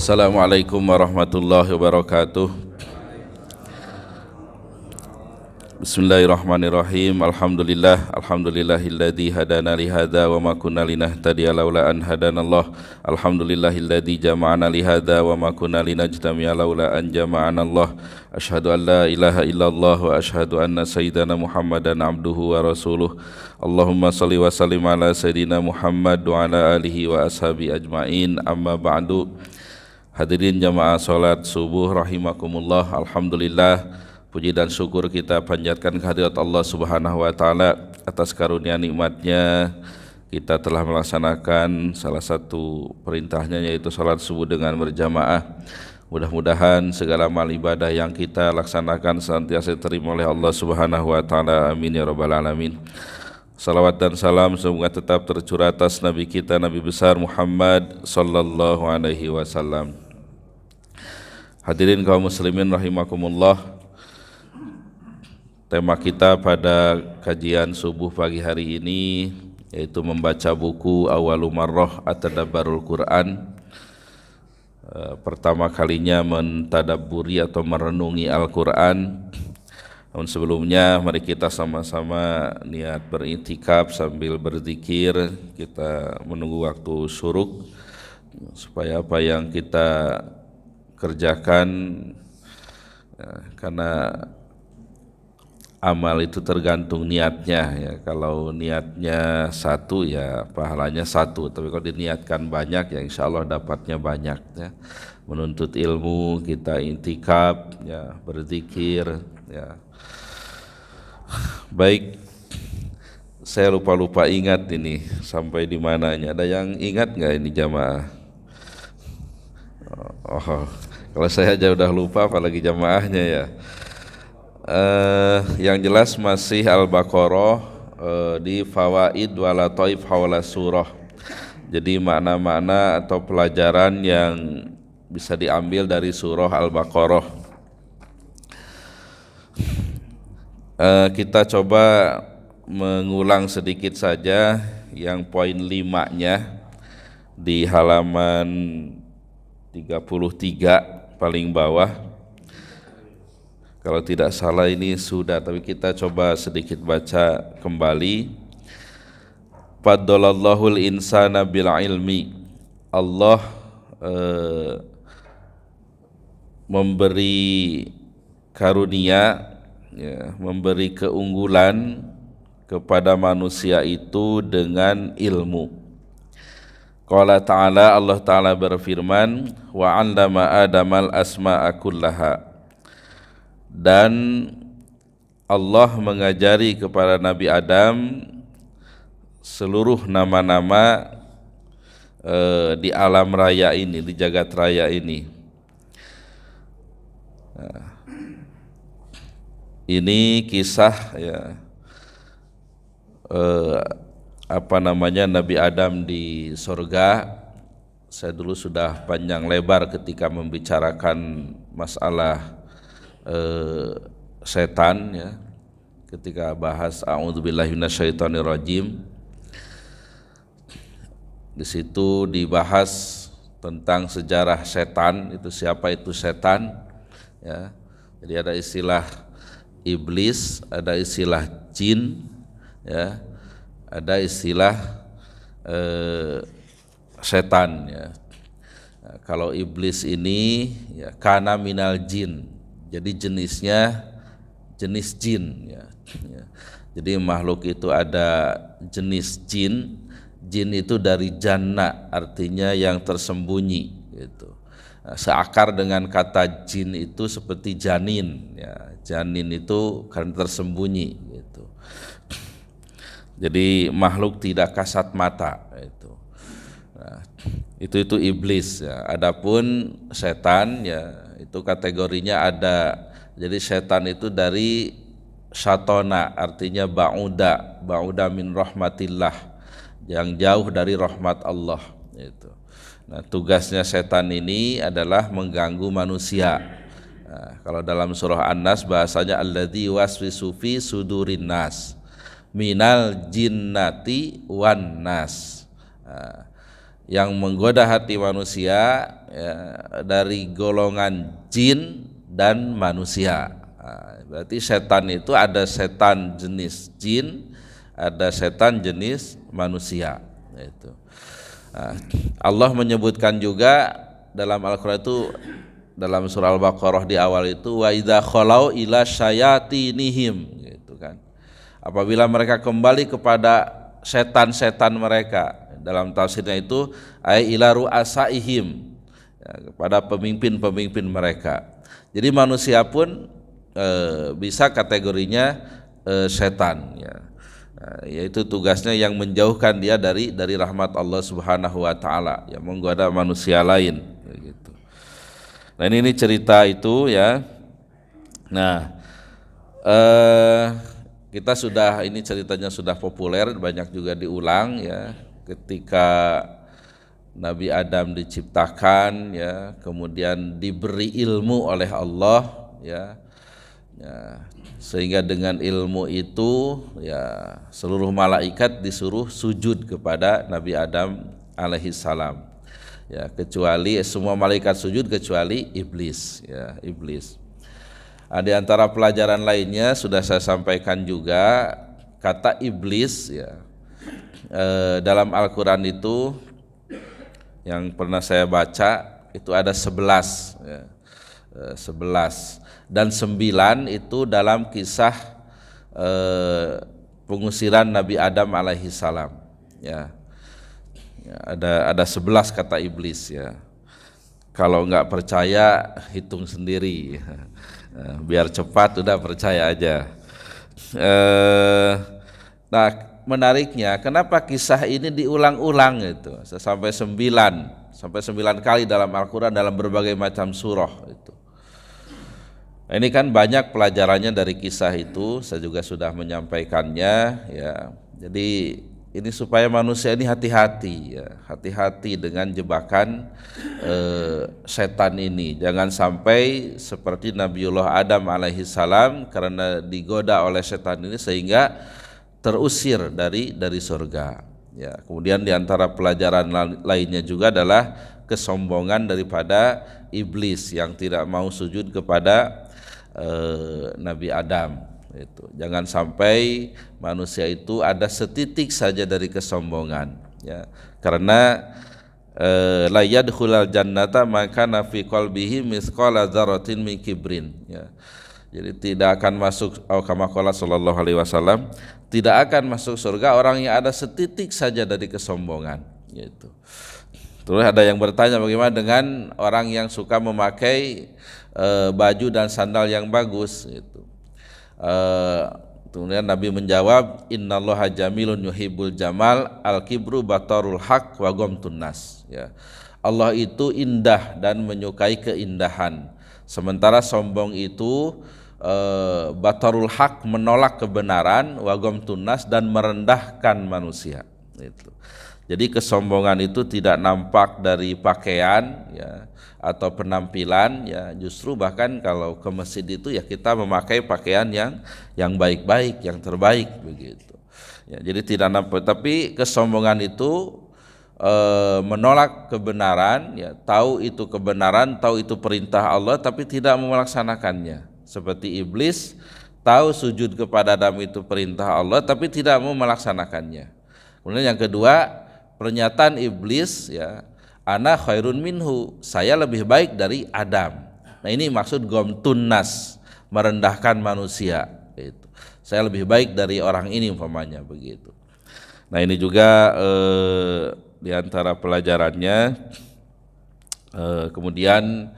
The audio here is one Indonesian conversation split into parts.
Assalamualaikum warahmatullahi wabarakatuh. Bismillahirrahmanirrahim. Alhamdulillahilladzi hadana li hadza wa ma kunna linahtadiya laula an hadanallah. Alhamdulillahilladzi jama'ana li hadza wa ma kunna linajtami'a laula an jama'anallah. Asyhadu an la ilaha illallah wa asyhadu anna sayyidana Muhammadan abduhu wa rasuluh. Allahumma shalli wa sallim ala sayyidina Muhammad wa ala alihi wa ashabi ajmain. Amma ba'du. Hadirin jamaah salat subuh rahimakumullah. Alhamdulillah, puji dan syukur kita panjatkan kehadirat Allah Subhanahu wa taala atas karunia nikmatnya. Kita telah melaksanakan salah satu perintahnya, yaitu salat subuh dengan berjamaah. Mudah-mudahan segala amal ibadah yang kita laksanakan senantiasa diterima oleh Allah Subhanahu wa taala. Amin ya rabbal alamin. Salawat dan salam semoga tetap tercurah atas Nabi kita, Nabi besar Muhammad sallallahu alaihi wasallam. Hadirin kaum muslimin rahimakumullah. Tema kita pada kajian subuh pagi hari ini yaitu membaca buku Awwalu Marrah At-Tadabburul Quran. Pertama kalinya mentadabburi atau merenungi Al-Quran. Namun sebelumnya mari kita sama-sama niat beriktikaf sambil berzikir. Kita menunggu waktu syuruk supaya apa yang kita kerjakan, karena amal itu tergantung niatnya ya. Kalau niatnya satu ya pahalanya satu, tapi kalau diniatkan banyak ya insya Allah dapatnya banyak ya. Menuntut ilmu, kita intikaf ya, berzikir ya. Baik, saya lupa ingat ini sampai di mananya. Ada yang ingat nggak ini jamaah? Oh, kalau saya aja udah lupa apalagi jamaahnya ya. Yang jelas masih Al-Baqarah di fawaid wa lataif hawla surah. Jadi makna-makna atau pelajaran yang bisa diambil dari surah Al-Baqarah. Kita coba mengulang sedikit saja yang poin 5-nya di halaman 33 paling bawah. Kalau tidak salah ini sudah, tapi kita coba sedikit baca kembali. Faddalallahul insana bil ilmi. Allah memberi karunia ya, memberi keunggulan kepada manusia itu dengan ilmu. Qala ta'ala, Allah Ta'ala berfirman, wa 'allama Adamal asma'a kullaha. Dan Allah mengajari kepada Nabi Adam seluruh nama-nama di alam raya ini, di jagat raya ini. Ini kisah ya, Nabi Adam di surga. Saya dulu sudah panjang lebar ketika membicarakan masalah setan ya, ketika bahas a'udzubillahi minasyaitonirrajim. Di situ dibahas tentang sejarah setan, itu siapa itu setan ya. Jadi ada istilah iblis, ada istilah jin ya, ada istilah setan ya. Nah, kalau iblis ini ya kana minal jin, jadi jenisnya jenis jin ya. Jadi makhluk itu ada jenis jin. Jin itu dari janna, artinya yang tersembunyi gitu. Nah, seakar dengan kata jin itu seperti janin ya. Janin itu kan tersembunyi gitu. Jadi makhluk tidak kasat mata itu. Nah, itu iblis ya. Adapun setan ya, itu kategorinya ada. Jadi setan itu dari syatona, artinya ba'uda min rahmatillah, yang jauh dari rahmat Allah itu. Nah, tugasnya setan ini adalah mengganggu manusia. Nah, kalau dalam surah An-Nas bahasanya alladzi waswisu fi sudurin nas minal jinnati wan nas. Nah, yang menggoda hati manusia ya, dari golongan jin dan manusia. Nah, berarti setan itu ada setan jenis jin, ada setan jenis manusia. Itu. Nah, Allah menyebutkan juga dalam Al-Quran itu, dalam surah Al-Baqarah di awal itu, wa idza khalau ila syayatinihim, gitu kan. Apabila mereka kembali kepada setan-setan mereka, dalam tafsirnya itu ai ila ru'asaihim, ya, kepada pemimpin-pemimpin mereka. Jadi manusia pun bisa kategorinya setan, ya. Nah, yaitu tugasnya yang menjauhkan dia dari rahmat Allah Subhanahu wa taala, yang menggoda manusia lain, gitu. Nah, ini cerita itu, ya. Nah, kita sudah, ini ceritanya sudah populer, banyak juga diulang, ya. Ketika Nabi Adam diciptakan, ya, kemudian diberi ilmu oleh Allah, ya, ya, sehingga dengan ilmu itu, ya, seluruh malaikat disuruh sujud kepada Nabi Adam alaihi salam, ya, kecuali semua malaikat sujud kecuali iblis, ya, iblis. Nah, di antara pelajaran lainnya sudah saya sampaikan juga, kata iblis, ya, dalam Al-Quran itu yang pernah saya baca itu ada 11, ya, 11, dan 9 itu dalam kisah pengusiran Nabi Adam alaihi salam, ya. Ya, ada 11 kata iblis, ya. Kalau nggak percaya hitung sendiri, biar cepat udah percaya aja. Nah, menariknya kenapa kisah ini diulang-ulang itu sampai 9 kali dalam Al-Quran dalam berbagai macam surah itu. Nah, ini kan banyak pelajarannya dari kisah itu, saya juga sudah menyampaikannya, ya. Jadi ini supaya manusia ini hati-hati, ya, hati-hati dengan jebakan setan ini. Jangan sampai seperti Nabiullah Adam alaihi salam karena digoda oleh setan ini sehingga terusir dari surga, ya. Kemudian di antara pelajaran lainnya juga adalah kesombongan daripada iblis yang tidak mau sujud kepada Nabi Adam. Itu jangan sampai manusia itu ada setitik saja dari kesombongan, ya, karena la yadkhulul jannata maka nafi qalbihi misqala dzarratin min kibrin, ya. Jadi tidak akan masuk, kama qala sallallahu alaihi wasallam, tidak akan masuk surga orang yang ada setitik saja dari kesombongan, gitu. Terus ada yang bertanya bagaimana dengan orang yang suka memakai baju dan sandal yang bagus, gitu. Kemudian Nabi menjawab, innallaha jamilun yuhibbul jamal, al-kibru batarul haq wa ghamtun nas, ya. Allah itu indah dan menyukai keindahan, sementara sombong itu batarul haq, menolak kebenaran, wa ghamtun nas, dan merendahkan manusia, itu. Jadi kesombongan itu tidak nampak dari pakaian, ya, atau penampilan, ya. Justru bahkan kalau ke masjid itu ya kita memakai pakaian yang baik-baik, yang terbaik, begitu. Ya, jadi tidak nampak, tapi kesombongan itu menolak kebenaran, ya, tahu itu kebenaran, tahu itu perintah Allah, tapi tidak melaksanakannya. Seperti iblis, tahu sujud kepada Adam itu perintah Allah, tapi tidak mau melaksanakannya. Kemudian yang kedua, pernyataan iblis, ya, ana khairun minhu, saya lebih baik dari Adam. Nah, ini maksud ghamtun nas, merendahkan manusia, gitu. Saya lebih baik dari orang ini umpamanya, begitu. Nah, ini juga di antara pelajarannya. Kemudian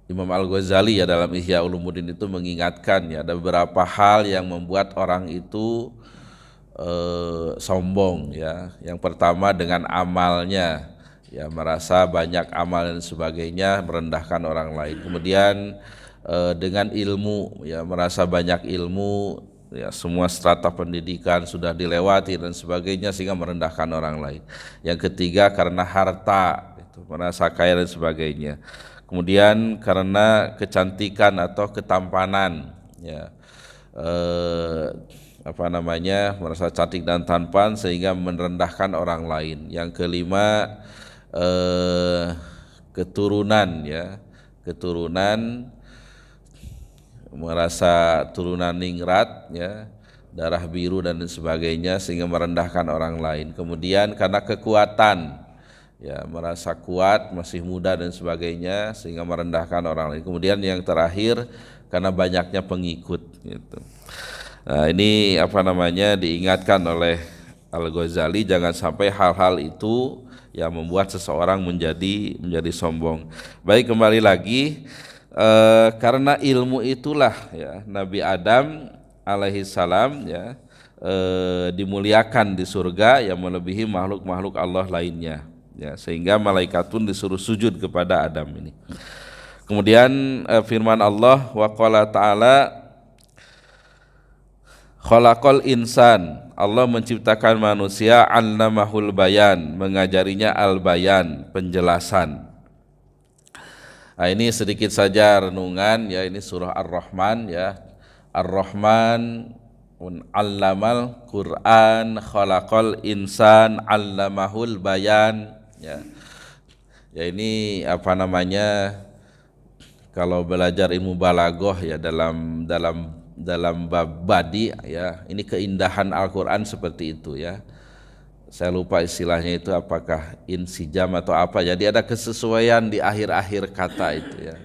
Imam Al-Ghazali, ya, dalam Ihya Ulumuddin itu mengingatkan, ya, ada beberapa hal yang membuat orang itu sombong, ya. Yang pertama dengan amalnya, ya, merasa banyak amal dan sebagainya, merendahkan orang lain. Kemudian dengan ilmu, ya, merasa banyak ilmu, ya, semua strata pendidikan sudah dilewati dan sebagainya sehingga merendahkan orang lain. Yang ketiga karena harta, itu, merasa kaya dan sebagainya. Kemudian karena kecantikan atau ketampanan, ya, merasa cantik dan tampan sehingga merendahkan orang lain. Yang kelima keturunan ya, keturunan merasa turunan ningrat ya, darah biru dan sebagainya sehingga merendahkan orang lain. Kemudian karena kekuatan ya, merasa kuat, masih muda dan sebagainya sehingga merendahkan orang lain. Kemudian yang terakhir karena banyaknya pengikut gitu. Nah, ini diingatkan oleh Al-Ghazali, jangan sampai hal-hal itu yang membuat seseorang menjadi sombong. Baik, kembali lagi, karena ilmu itulah ya Nabi Adam alaihi salam ya dimuliakan di surga yang melebihi makhluk-makhluk Allah lainnya ya, sehingga malaikat pun disuruh sujud kepada Adam ini. Kemudian firman Allah, wa qala ta'ala khalaqal insan, Allah menciptakan manusia, 'allamahul bayan, mengajarinya al-bayan, penjelasan. Nah, ini sedikit saja renungan ya, ini surah Ar-Rahman ya. Ar-Rahman 'allamal Qur'an, khalaqal insan, 'allamahul bayan ya. Ya, ini kalau belajar ilmu balaghah ya, dalam bab badi ya, ini keindahan Al-Qur'an seperti itu ya. Saya lupa istilahnya itu, apakah insijam atau apa. Jadi ada kesesuaian di akhir-akhir kata itu ya.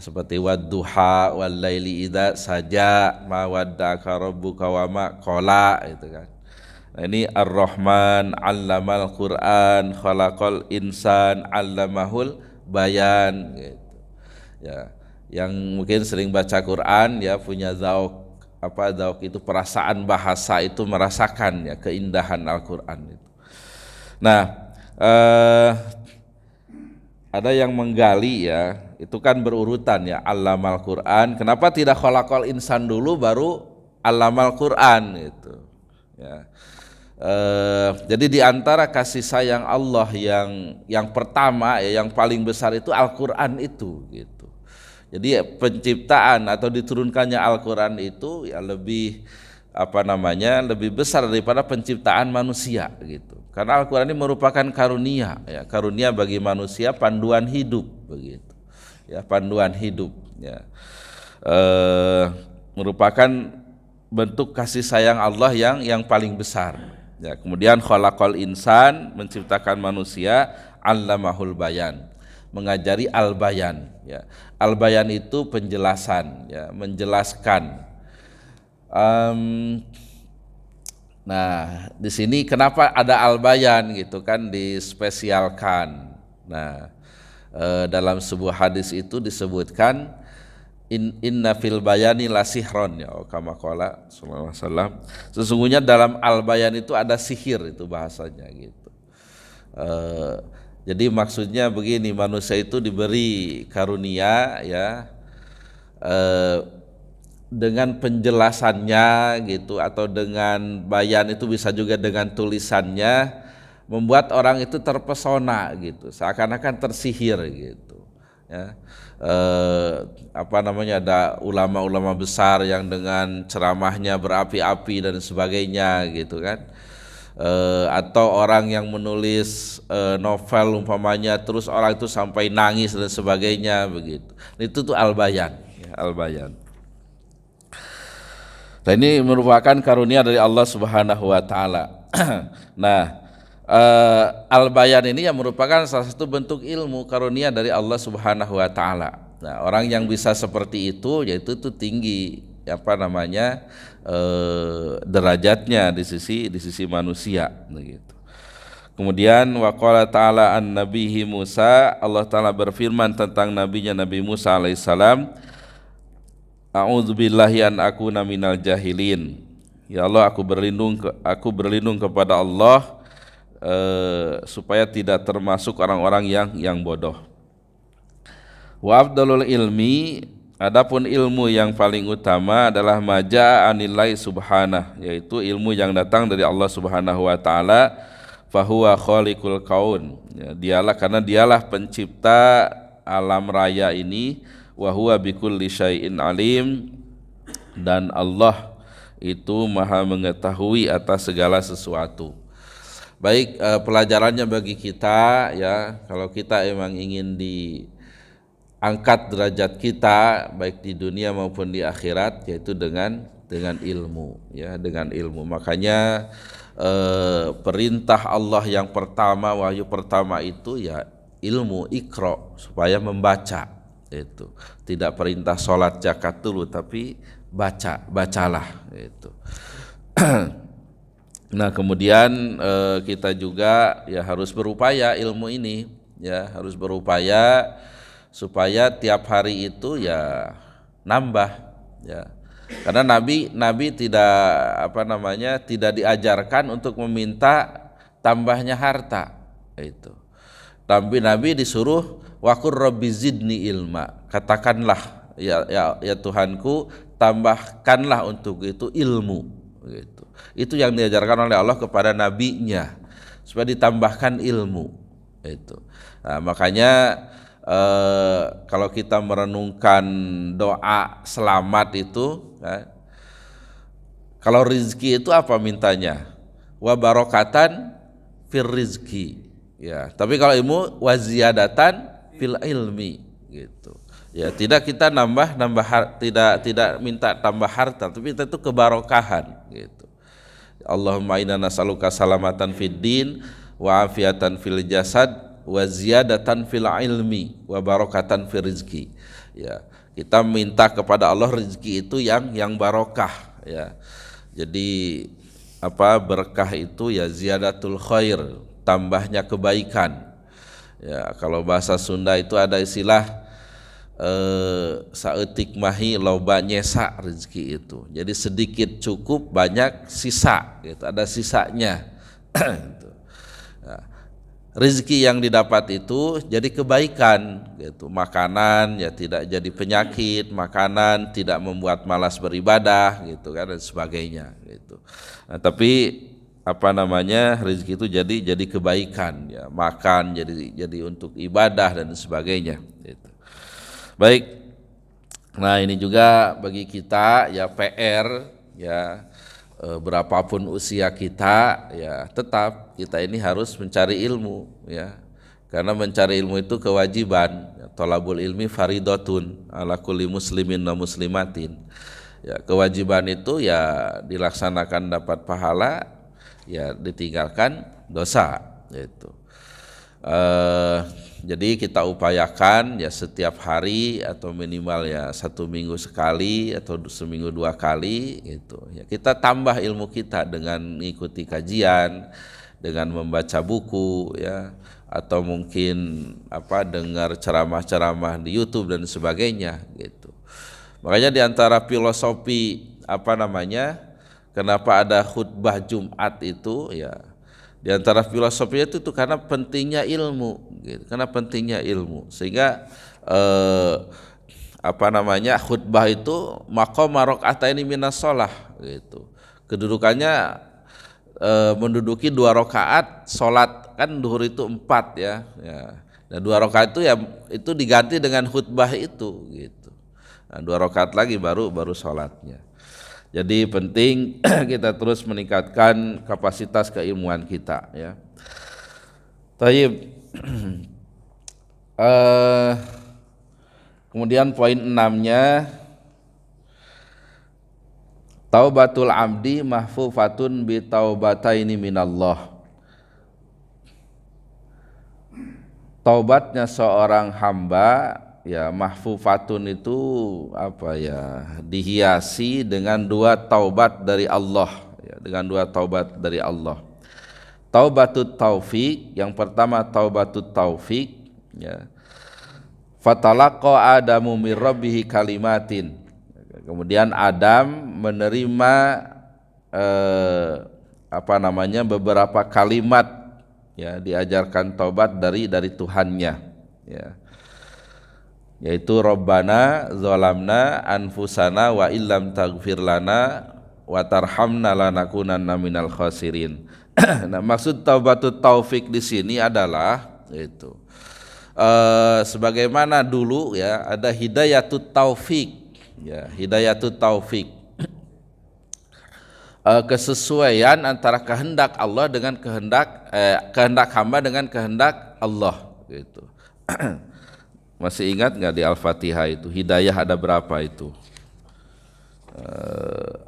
Seperti wadduha wal laili idza saja ma waddaka rabbuka wa ma qala itu kan. Nah, ini Ar-Rahman 'allamal Qur'an, khalaqal insan, 'allamahul bayan gitu. Ya, yang mungkin sering baca Quran ya, punya zauk itu perasaan bahasa itu, merasakan ya keindahan Al-Qur'an itu. Nah, ada yang menggali ya, itu kan berurutan ya, 'allamal Qur'an. Kenapa tidak khalaqal insan dulu baru 'allamal Qur'an itu? Ya. Jadi di antara kasih sayang Allah yang pertama ya, yang paling besar itu Al-Qur'an itu gitu. Jadi penciptaan atau diturunkannya Al-Qur'an itu ya lebih lebih besar daripada penciptaan manusia gitu. Karena Al-Qur'an ini merupakan karunia ya, karunia bagi manusia, panduan hidup begitu. Ya, panduan hidup ya. Merupakan bentuk kasih sayang Allah yang paling besar. Ya, kemudian khalaqal insan, menciptakan manusia, 'allamahul bayan, mengajari al-bayan ya. Al-bayan itu penjelasan ya, menjelaskan. Nah, di sini kenapa ada al-bayan gitu kan, dispesialkan. Nah, dalam sebuah hadis itu disebutkan inna fil bayani lasihron ya, kama qala sallallahu alaihi wasallam, sesungguhnya dalam al-bayan itu ada sihir, itu bahasanya gitu. Jadi maksudnya begini, manusia itu diberi karunia ya, dengan penjelasannya gitu, atau dengan bayan itu bisa juga dengan tulisannya, membuat orang itu terpesona gitu, seakan-akan tersihir gitu ya. Ada ulama-ulama besar yang dengan ceramahnya berapi-api dan sebagainya gitu kan. Atau orang yang menulis novel umpamanya, terus orang itu sampai nangis dan sebagainya begitu. Itu tuh al-bayan ya, al-bayan. Nah, ini merupakan karunia dari Allah Subhanahu wa taala. Nah, al-bayan ini yang merupakan salah satu bentuk ilmu karunia dari Allah Subhanahu wa taala. Nah, orang yang bisa seperti itu yaitu itu tinggi derajatnya di sisi manusia begitu. Kemudian waqala ta'ala an nabihi Musa, Allah taala berfirman tentang nabinya Nabi Musa alaihissalam, a'udzubillahi an akuna minal jahilin. Ya Allah, aku berlindung kepada Allah supaya tidak termasuk orang-orang yang bodoh. Wa afdalul ilmi, adapun ilmu yang paling utama adalah maja anillahi subhanah, yaitu ilmu yang datang dari Allah Subhanahu wa taala, fahuwa khaliqul kaun ya, karena dialah pencipta alam raya ini, wa huwa bikulli syai'in alim, dan Allah itu maha mengetahui atas segala sesuatu. Baik, pelajarannya bagi kita ya, kalau kita emang ingin diangkat derajat kita baik di dunia maupun di akhirat, yaitu dengan ilmu ya, dengan ilmu. Makanya perintah Allah yang pertama, wahyu pertama itu ya ilmu, Iqra, supaya membaca. Itu tidak perintah sholat zakat dulu, tapi bacalah itu. Nah, kemudian kita juga ya harus berupaya ilmu ini ya, harus berupaya supaya tiap hari itu ya nambah ya. Karena nabi tidak diajarkan untuk meminta tambahnya harta itu. Nabi disuruh waqur rabbi zidni ilma. Katakanlah ya Tuhanku, tambahkanlah untuk itu ilmu gitu. Itu yang diajarkan oleh Allah kepada nabinya, supaya ditambahkan ilmu itu. Nah, makanya kalau kita merenungkan doa selamat itu ya, kalau rizki itu apa mintanya? Wa barokatan fir rizki ya. Tapi kalau ilmu wa ziyadatan fil ilmi gitu. Ya, tidak kita tidak minta tambah harta, tapi itu kebarokahan gitu. Allahumma inna nas'aluka salamatan fid din wa afiatan fil jasad wa ziyadatan fil ilmi wa barakatan fil rizki. Ya, kita minta kepada Allah rezeki itu yang barokah ya. Jadi berkah itu ya ziyadatul khair, tambahnya kebaikan. Ya, kalau bahasa Sunda itu ada istilah saeutik mahi loba nyesa rezeki itu. Jadi sedikit cukup, banyak sisa gitu, ada sisanya. Nah, rezeki yang didapat itu jadi kebaikan gitu. Makanan ya tidak jadi penyakit, makanan tidak membuat malas beribadah gitu kan, dan sebagainya gitu. Nah, tapi rezeki itu jadi kebaikan ya, makan jadi untuk ibadah dan sebagainya gitu. Baik, nah ini juga bagi kita ya PR ya, berapapun usia kita ya tetap kita ini harus mencari ilmu ya, karena mencari ilmu itu kewajiban ya, thalabul ilmi faridatun ala kulli muslimin wa muslimatin ya, kewajiban itu ya dilaksanakan dapat pahala, ya ditinggalkan dosa gitu. Jadi kita upayakan ya setiap hari atau minimal ya 1 minggu sekali atau seminggu 2 kali gitu ya, kita tambah ilmu kita dengan mengikuti kajian, dengan membaca buku ya, atau mungkin dengar ceramah-ceramah di YouTube dan sebagainya gitu. Makanya di antara filosofi kenapa ada khutbah Jumat itu ya, di antara filosofinya itu karena pentingnya ilmu gitu, karena pentingnya ilmu, sehingga khutbah itu maqam raka'ataini minas shalah gitu. Kedudukannya menduduki 2 rakaat salat, kan duhur itu 4 ya. Dan 2 rakaat itu ya itu diganti dengan khutbah itu gitu. Nah, 2 rakaat lagi baru salatnya. Jadi penting kita terus meningkatkan kapasitas keilmuan kita ya. Taib. Kemudian poin 6-nya, taubatul abdi mahfufatun bi taubataini minallah. Taubatnya seorang hamba ya mahfufatun itu dihiasi dengan 2 taubat dari Allah ya, dengan 2 taubat dari Allah. Taubatut taufik, yang pertama taubatut taufik ya. Fatalaqa Adamu mir rabbihi kalimatin. Kemudian Adam menerima beberapa kalimat ya, diajarkan taubat dari Tuhannya ya. Yaitu Rabbana zalamna anfusana wa illam taghfir lana wa tarhamna lanakunanna minal khasirin. Nah, maksud taubatut taufik di sini adalah itu sebagaimana dulu ya ada hidayatut taufik ya, hidayatut taufik. kesesuaian antara kehendak Allah dengan kehendak hamba dengan kehendak Allah gitu. Masih ingat nggak di Al-Fatihah itu hidayah ada berapa itu?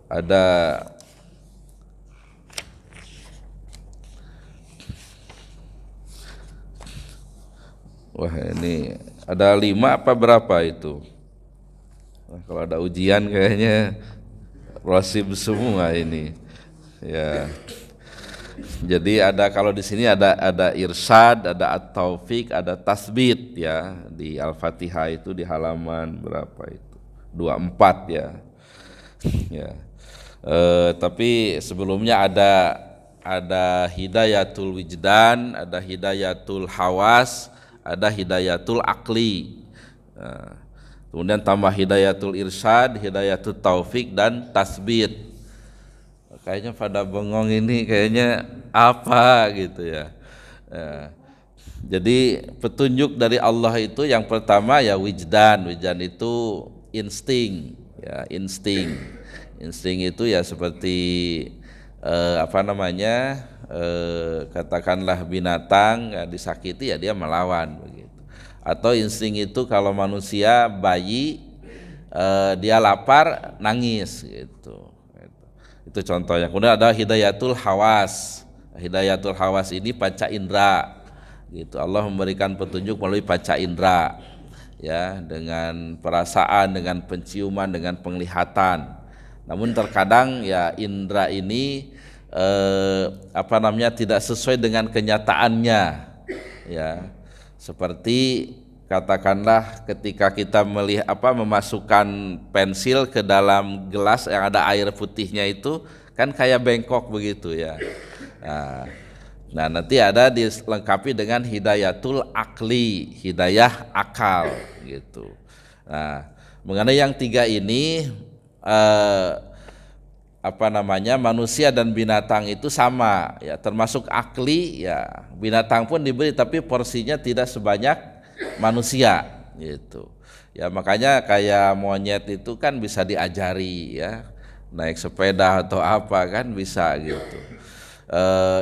Ada wah ini ada 5 apa berapa itu? Nah, kalau ada ujian kayaknya rosib semua ini. Ya. Jadi ada kalau di sini ada irsyad, ada at-taufik, ada tasbit ya di Al-Fatihah itu di halaman berapa itu? 24 ya. Ya. Tapi sebelumnya ada hidayatul wijdan, ada hidayatul hawas, ada hidayatul akli. Nah, kemudian tambah hidayatul irsyad, hidayatul taufik dan tasbit. Kayaknya pada bengong ini kayaknya apa gitu ya. Jadi petunjuk dari Allah itu yang pertama ya wijdan. Wijdan itu insting ya, insting itu ya seperti katakanlah binatang ya, disakiti ya dia melawan begitu. Atau insting itu kalau manusia bayi dia lapar nangis gitu. Itu contohnya. Kemudian ada hidayatul hawas. Hidayatul hawas ini panca indera gitu. Allah memberikan petunjuk melalui panca indera ya, dengan perasaan, dengan penciuman, dengan penglihatan. Namun terkadang ya indera ini tidak sesuai dengan kenyataannya ya. Seperti katakanlah ketika kita memasukkan pensil ke dalam gelas yang ada air putihnya itu kan kayak bengkok begitu ya. Nah nanti ada dilengkapi dengan hidayatul akli, hidayah akal gitu. Nah mengenai yang 3 ini manusia dan binatang itu sama ya, termasuk akli ya, binatang pun diberi tapi porsinya tidak sebanyak manusia gitu ya. Makanya kayak monyet itu kan bisa diajari ya, naik sepeda atau apa kan bisa gitu.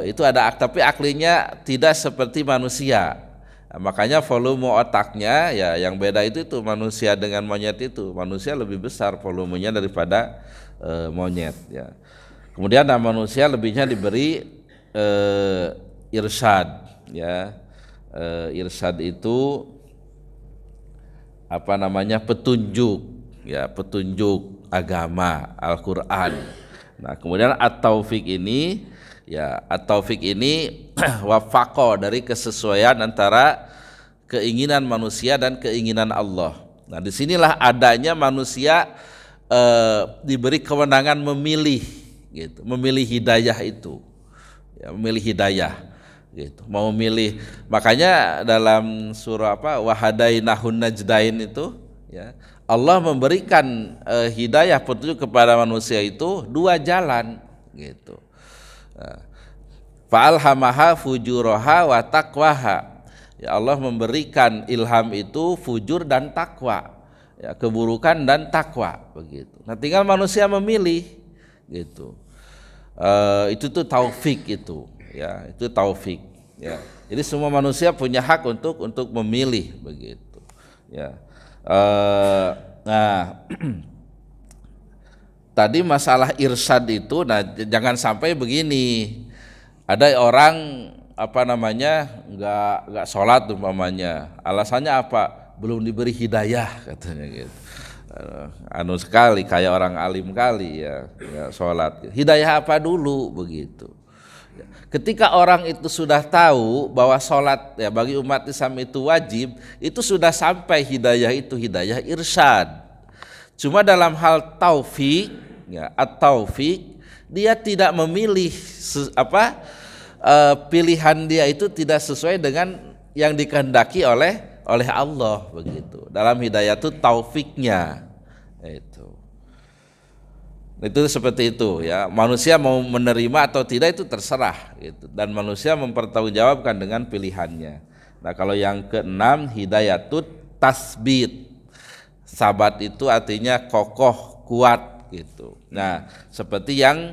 Itu ada, tapi aklinya tidak seperti manusia. Nah, makanya volume otaknya ya yang beda itu manusia dengan monyet itu. Manusia lebih besar volumenya daripada monyet ya. Kemudian manusia lebihnya diberi irsyad ya. Irsyad itu petunjuk ya, petunjuk agama Al-Qur'an. Nah, kemudian at-taufik ini wafaqo dari kesesuaian antara keinginan manusia dan keinginan Allah. Nah, disinilah adanya manusia diberi kewenangan memilih gitu, memilih hidayah itu. Ya, memilih hidayah gitu, mau milih. Makanya dalam surah wahadainahun najdain itu ya, Allah memberikan hidayah petunjuk kepada manusia itu 2 jalan gitu. Fa'alhamaha fujuraha wa taqwaha. Ya, Allah memberikan ilham itu fujur dan takwa. Ya, keburukan dan takwa begitu. Nah, tinggal manusia memilih gitu. Itu tuh taufik itu. Ya, itu taufik ya. Jadi semua manusia punya hak untuk memilih begitu ya. Nah tadi masalah irsyad itu, nah jangan sampai begini, ada orang nggak sholat umpamanya, alasannya apa? Belum diberi hidayah katanya gitu. Sekali kayak orang alim kali ya sholat. Hidayah apa dulu begitu. Ketika orang itu sudah tahu bahwa sholat ya bagi umat Islam itu wajib, itu sudah sampai hidayah itu hidayah irsyad. Cuma dalam hal taufik ya, at-taufik, dia tidak memilih pilihan dia itu tidak sesuai dengan yang dikehendaki oleh Allah begitu. Dalam hidayah itu taufiknya itu seperti itu ya. Manusia mau menerima atau tidak itu terserah gitu, dan manusia mempertanggungjawabkan dengan pilihannya. Nah, kalau yang keenam hidayatut tasbit. Sabat itu artinya kokoh, kuat gitu. Nah, seperti yang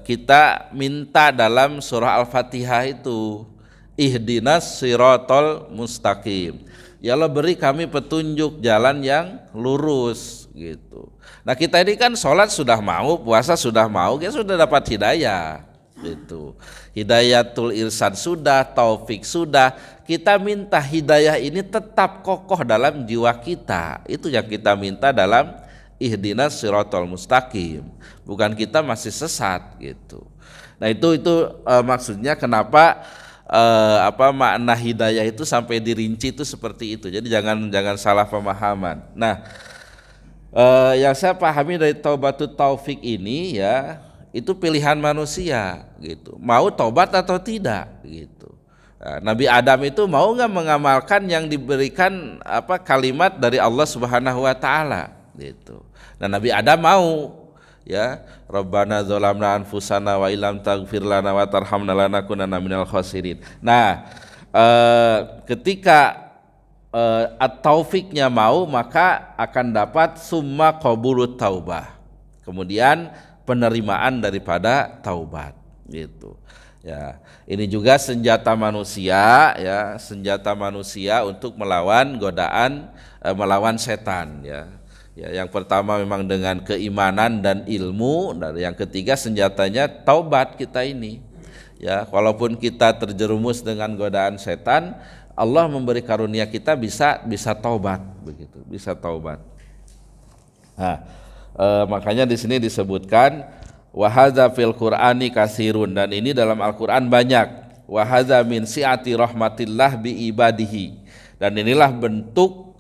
kita minta dalam surah Al-Fatihah itu, ihdinas siratal mustaqim. Ya Allah, beri kami petunjuk jalan yang lurus gitu. Nah, kita ini kan sholat sudah mau, puasa sudah mau, kita sudah dapat hidayah gitu. Hidayatul irsyad sudah, taufik sudah. Kita minta hidayah ini tetap kokoh dalam jiwa kita. Itu yang kita minta dalam ihdinas siratal mustaqim. Bukan kita masih sesat gitu. Nah, itu maksudnya kenapa makna hidayah itu sampai dirinci itu seperti itu. Jadi jangan salah pemahaman. Nah, yang saya pahami dari taubatut taufik ini ya, itu pilihan manusia gitu. Mau taubat atau tidak gitu. Nah, Nabi Adam itu mau nggak mengamalkan yang diberikan kalimat dari Allah Subhanahu wa taala gitu. Nah, Nabi Adam mau ya, Rabbana dzalamna anfusana wa illam taghfir lana wa tarhamna lanakunanna minal khasirin. Nah, ketika at-taufiknya mau, maka akan dapat summa qabulut taubah. Kemudian penerimaan daripada taubat gitu. Ya, ini juga senjata manusia ya, senjata manusia untuk melawan godaan, melawan setan ya. Ya, yang pertama memang dengan keimanan dan ilmu, dan yang ketiga senjatanya taubat kita ini. Ya, walaupun kita terjerumus dengan godaan setan, Allah memberi karunia kita bisa taubat begitu, bisa taubat. Nah, makanya di sini disebutkan wa hadza fil Qur'ani katsirun, dan ini dalam Al-Qur'an banyak. Wa hadza min si'ati rahmatillah bi ibadihi, dan inilah bentuk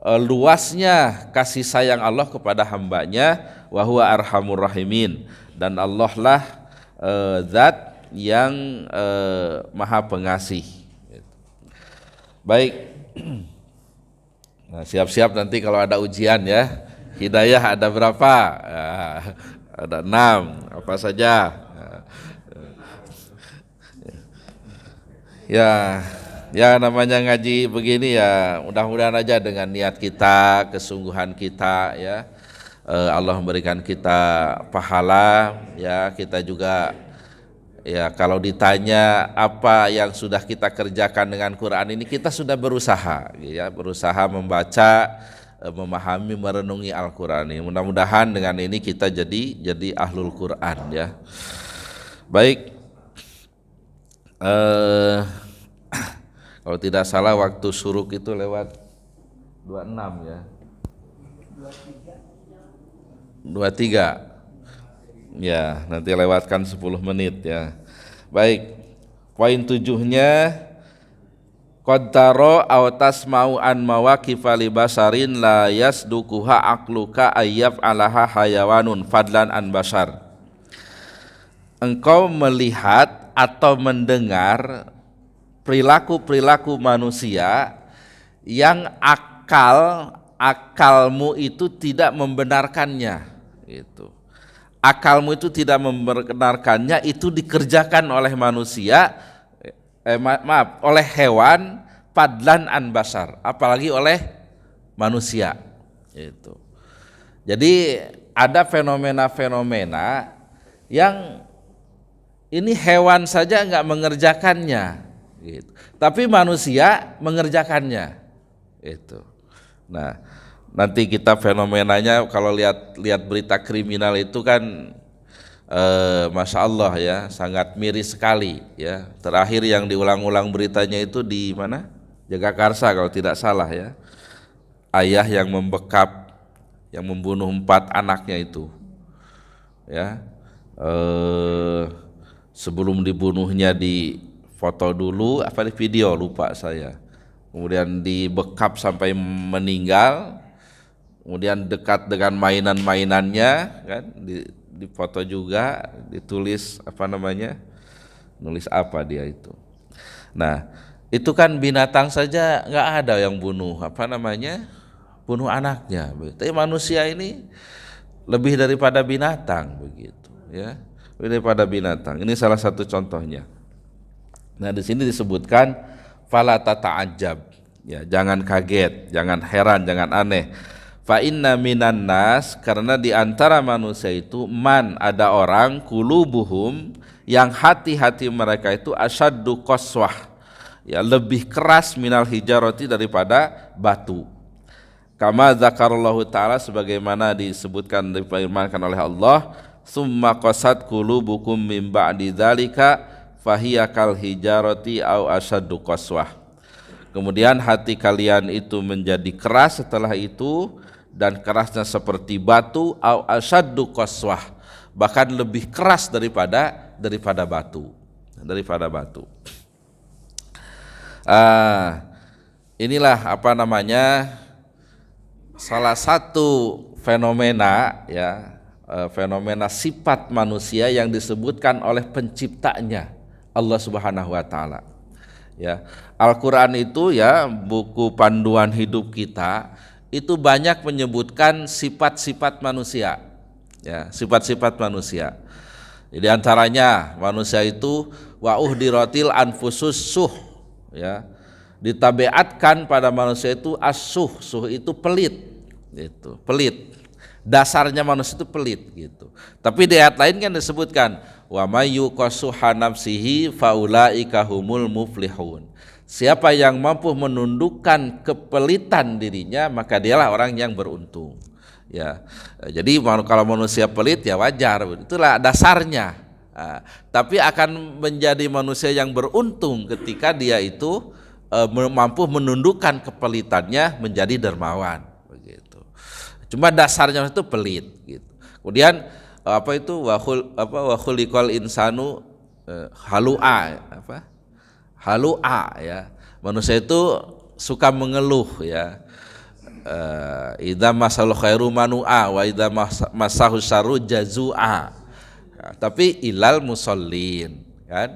luasnya kasih sayang Allah kepada hambanya. Wa huwa arhamur rahimin, dan Allah lah zat yang maha pengasih. Baik, nah, siap-siap nanti kalau ada ujian ya. Hidayah ada berapa? Ada 6, apa saja? Ya namanya ngaji begini ya, mudah-mudahan aja dengan niat kita, kesungguhan kita ya, Allah memberikan kita pahala ya. Kita juga ya, kalau ditanya apa yang sudah kita kerjakan dengan Quran ini, kita sudah berusaha ya, berusaha membaca, memahami, merenungi Al-Quran ini. Mudah-mudahan dengan ini kita jadi ahlul Quran ya. Baik, kalau tidak salah waktu suruk itu lewat 26 ya, 23 ya, nanti lewatkan 10 menit ya. Baik, poin 7-nya, qad taro aw tasma'u an mawaqifa li basarin la yasduquha aqluka ayyaf alaha hayawanun fadlan an basar. Engkau melihat atau mendengar perilaku-perilaku manusia yang akalmu itu tidak membenarkannya gitu. Akalmu itu tidak membenarkannya, itu dikerjakan oleh manusia, oleh hewan, fadlan an basar, apalagi oleh manusia itu. Jadi ada fenomena-fenomena yang ini hewan saja enggak mengerjakannya gitu, tapi manusia mengerjakannya itu. Nah, nanti kita fenomenanya kalau lihat berita kriminal itu kan Masya Allah ya, sangat miris sekali ya. Terakhir yang diulang-ulang beritanya itu di mana? Jagakarsa kalau tidak salah ya. Ayah yang membekap, yang membunuh 4 anaknya itu ya. Sebelum dibunuhnya di foto dulu, di video lupa saya. Kemudian dibekap sampai meninggal. Kemudian dekat dengan mainan-mainannya kan, di foto juga, ditulis nulis apa dia itu. Nah, itu kan binatang saja nggak ada yang bunuh bunuh anaknya. Tapi manusia ini lebih daripada binatang begitu ya, lebih daripada binatang. Ini salah satu contohnya. Nah, di sini disebutkan fala tata'ajjab ya, jangan kaget, jangan heran, jangan aneh. Fa inna minan nas, karena di antara manusia itu man, ada orang qulubuhum, yang hati-hati mereka itu asyaddu qaswah, ya lebih keras minal hijarati, daripada batu. Kama zakarallahu ta'ala, sebagaimana disebutkan, difirmankan oleh Allah, summa qasat qulubukum min ba'di dzalika fahiya kal hijarati au asyaddu qaswah. Kemudian hati kalian itu menjadi keras setelah itu, dan kerasnya seperti batu, au asyaddu qaswah, bahkan lebih keras daripada batu, inilah apa namanya, salah satu fenomena, ya, fenomena sifat manusia yang disebutkan oleh penciptanya, Allah Subhanahu wa taala. Ya, Al-Qur'an itu, ya, buku panduan hidup kita, itu banyak menyebutkan sifat-sifat manusia, ya, sifat-sifat manusia. Jadi antaranya manusia itu wa uhdiratil anfusus suh, ya, ditabiatkan pada manusia itu as-suh, suh itu pelit, gitu, pelit. Dasarnya manusia itu pelit, gitu. Tapi di ayat lain kan disebutkan wa may yuqassuha nafsihi faulaika humul muflihun. Siapa yang mampu menundukkan kepelitan dirinya, maka dialah orang yang beruntung. Ya, jadi kalau manusia pelit, ya wajar, itulah dasarnya. Tapi akan menjadi manusia yang beruntung ketika dia itu mampu menundukkan kepelitannya menjadi dermawan, begitu. Cuma dasarnya itu pelit, gitu. Kemudian apa itu wa khuliqal insanu halu'a, apa? Halu'a, ya, manusia itu suka mengeluh, ya. Idza masalu khairu manu'a wa idza masahu syarru jazua. Tapi ilal musallin, kan.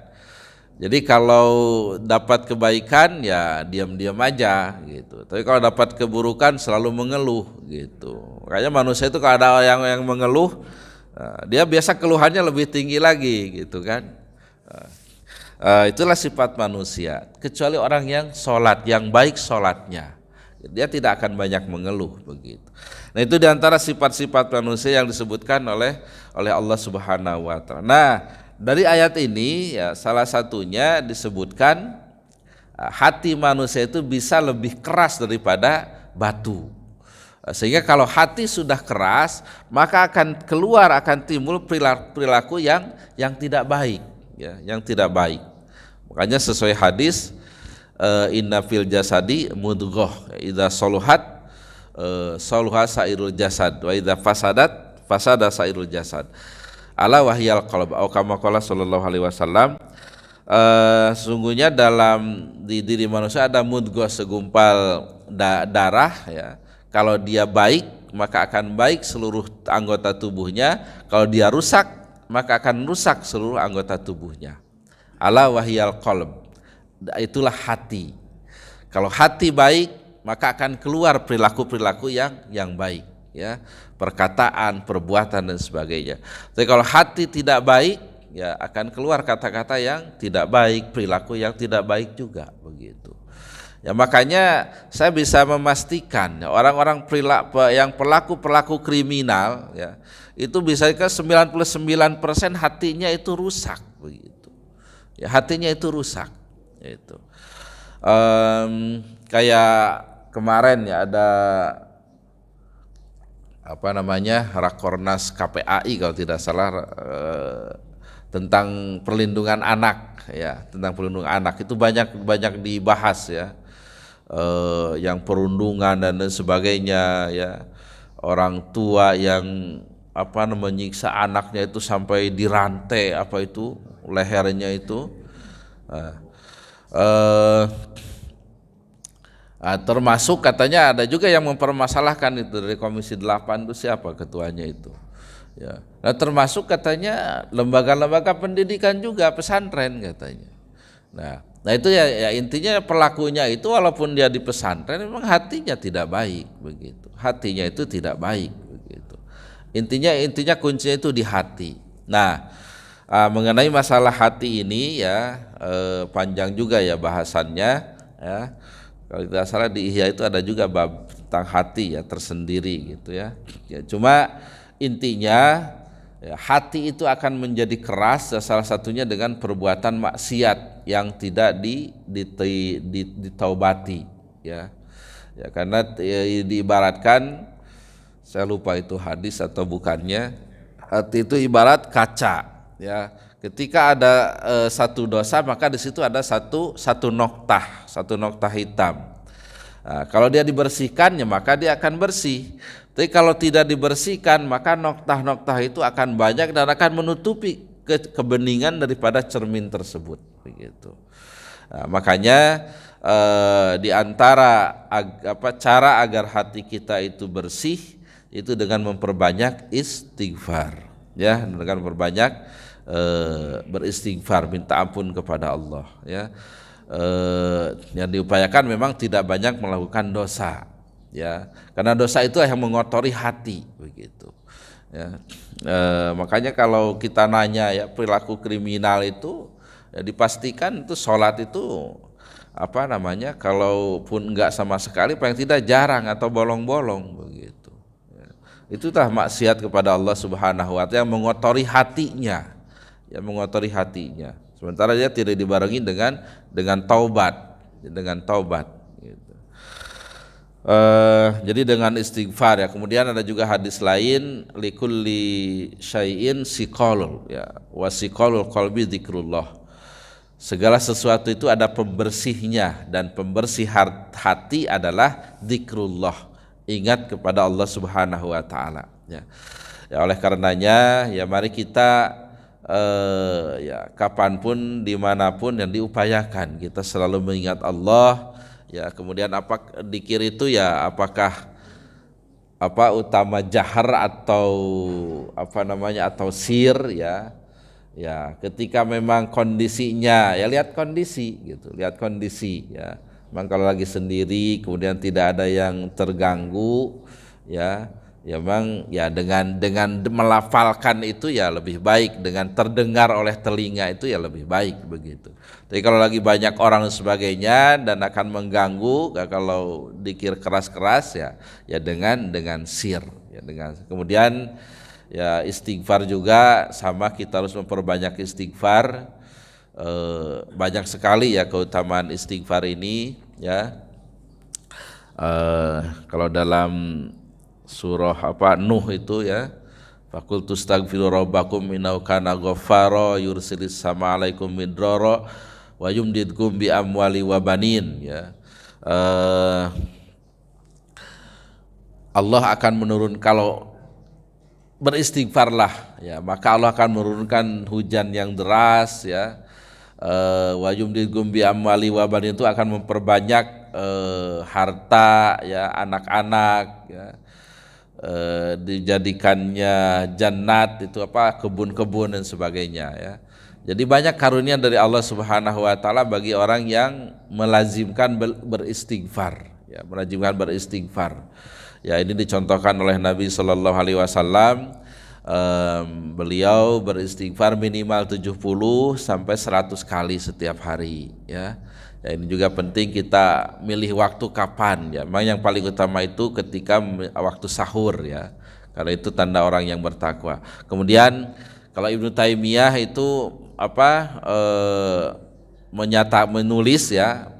Jadi kalau dapat kebaikan, ya diam-diam aja, gitu. Tapi kalau dapat keburukan selalu mengeluh, gitu. Makanya manusia itu kalau ada yang mengeluh, dia biasa keluhannya lebih tinggi lagi, gitu kan. Itulah sifat manusia, kecuali orang yang sholat, yang baik sholatnya, dia tidak akan banyak mengeluh, begitu. Nah, itu diantara sifat-sifat manusia yang disebutkan oleh Allah Subhanahu wa ta'ala. Nah, dari ayat ini, ya, salah satunya disebutkan hati manusia itu bisa lebih keras daripada batu. Sehingga kalau hati sudah keras, maka akan timbul perilaku yang tidak baik, ya, yang tidak baik. Makanya sesuai hadis, inna fil jasadi mudghah, idza saluhat saluha sairul jasad, wa idza fasadat fasada sairul jasad, ala wahyal qalb, atau kama qala sallallahu alaihi wasallam. Sungguhnya di diri manusia ada mudghah, segumpal darah, ya. Kalau dia baik, maka akan baik seluruh anggota tubuhnya. Kalau dia rusak, maka akan rusak seluruh anggota tubuhnya. Ala wahyal qalb, itulah hati. Kalau hati baik, maka akan keluar perilaku-perilaku yang baik, ya, perkataan, perbuatan dan sebagainya. Tapi kalau hati tidak baik, ya akan keluar kata-kata yang tidak baik, perilaku yang tidak baik juga, begitu. Ya, makanya saya bisa memastikan, ya, orang-orang yang pelaku kriminal, ya, itu bisa ke 99% hatinya itu rusak, begitu. Ya, hatinya itu rusak, itu. Kayak kemarin, ya, ada apa namanya, Rakornas KPAI kalau tidak salah, tentang perlindungan anak, ya, tentang perlindungan anak itu banyak dibahas, ya, yang perundungan dan sebagainya, ya, orang tua yang menyiksa anaknya itu sampai dirantai, lehernya itu. Termasuk katanya ada juga yang mempermasalahkan itu dari Komisi 8 itu, siapa ketuanya itu, ya. Nah, termasuk katanya lembaga-lembaga pendidikan juga, pesantren katanya. Nah itu ya intinya pelakunya itu walaupun dia di pesantren memang hatinya tidak baik, begitu. Hatinya itu tidak baik, begitu. Intinya kuncinya itu di hati. Nah, mengenai masalah hati ini, ya, panjang juga, ya, bahasannya, ya. Kalau tidak salah di Ihya itu ada juga bab tentang hati ya tersendiri gitu ya. Ya cuma intinya ya, hati itu akan menjadi keras ya, salah satunya dengan perbuatan maksiat yang tidak ditaubati ya. Ya karena ya, diibaratkan, saya lupa itu hadis atau bukannya, hati itu ibarat kaca ya. Ketika ada satu dosa, maka di situ ada satu noktah hitam. Nah, kalau dia dibersihkan ya maka dia akan bersih. Tapi kalau tidak dibersihkan maka noktah-noktah itu akan banyak dan akan menutupi kebeningan daripada cermin tersebut begitu. Nah, makanya di antara cara agar hati kita itu bersih itu dengan memperbanyak istighfar ya, dengan memperbanyak beristighfar, minta ampun kepada Allah ya. Yang diupayakan memang tidak banyak melakukan dosa ya, karena dosa itu yang mengotori hati begitu ya. Makanya kalau kita nanya ya perilaku kriminal itu ya, dipastikan itu sholat itu kalaupun enggak sama sekali paling tidak jarang atau bolong-bolong begitu ya. Itulah maksiat kepada Allah Subhanahu wa taala yang mengotori hatinya ya, mengotori hatinya. Sementara dia tidak dibarengi dengan taubat gitu. Jadi dengan istighfar ya. Kemudian ada juga hadis lain, likulli syai'in siqalul ya, wa siqalul qalbi dzikrullah. Segala sesuatu itu ada pembersihnya, dan pembersih hati adalah dzikrullah, ingat kepada Allah Subhanahu wa taala ya. Ya oleh karenanya ya mari kita ya kapanpun dimanapun yang diupayakan kita selalu mengingat Allah ya. Kemudian dzikir itu ya apakah utama jahar atau atau sir ya. Ya ketika memang kondisinya ya lihat kondisi gitu, lihat kondisi ya. Memang kalau lagi sendiri kemudian tidak ada yang terganggu ya memang ya dengan melafalkan itu ya lebih baik, dengan terdengar oleh telinga itu ya lebih baik begitu. Tapi kalau lagi banyak orang dan sebagainya dan akan mengganggu, kalau dzikir keras-keras ya dengan sir ya, kemudian ya istighfar juga sama, kita harus memperbanyak istighfar. Banyak sekali ya keutamaan istighfar ini ya. Kalau dalam surah Nuh itu ya, faqultu astaghfiru rabbakum innahu kana ghaffara yursilis sama alaikum midrara wa yumdidkum bi amwali wa banin ya. Allah akan menurun, kalau beristighfarlah ya maka Allah akan menurunkan hujan yang deras ya. Wa yumdidkum bi amwali wa banin itu akan memperbanyak harta ya, anak-anak ya. Dijadikannya jannat itu kebun-kebun dan sebagainya ya. Jadi banyak karunia dari Allah Subhanahu wa taala bagi orang yang melazimkan beristighfar ya, melazimkan beristighfar. Ya ini dicontohkan oleh Nabi sallallahu alaihi wasallam. Beliau beristighfar minimal 70 sampai 100 kali setiap hari ya. Ya ini juga penting kita milih waktu kapan ya. Memang yang paling utama itu ketika waktu sahur ya, karena itu tanda orang yang bertakwa. Kemudian kalau Ibnu Taimiyah itu menulis ya,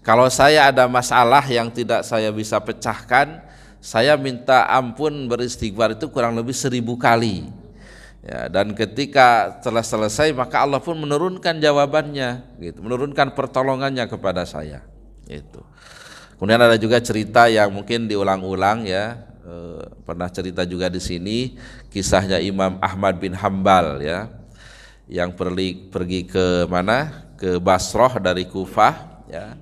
kalau saya ada masalah yang tidak saya bisa pecahkan, saya minta ampun beristighfar itu kurang lebih 1000 kali. Ya, dan ketika telah selesai maka Allah pun menurunkan jawabannya, gitu, menurunkan pertolongannya kepada saya. Itu. Kemudian ada juga cerita yang mungkin diulang-ulang ya, pernah cerita juga di sini, kisahnya Imam Ahmad bin Hambal ya, yang pergi ke mana? Ke Basrah dari Kufah ya.